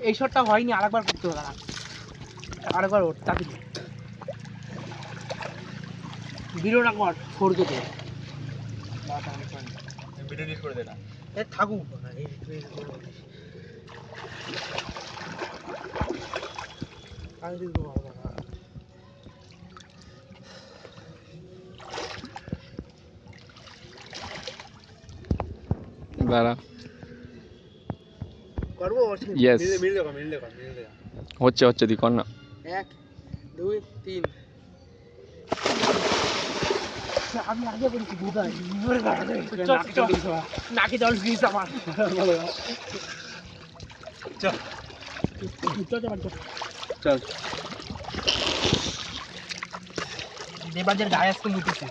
এই শটটা হয়নি, আরেকবার করতে হবে না, আরেকবার ওর তাকে দিল না কর ফোরকে দে ভিডিও ডিলিট করে দে না এ থাকুক দাঁড়া করবো ইয়েস মিল দেখো হচ্ছে দি কর না 1 2 3 আমি আগে বলেছি বুধাই নাকি জল ফ্রিজ আমার চল চল দেবাজের গায়ে আজকে মুতেছে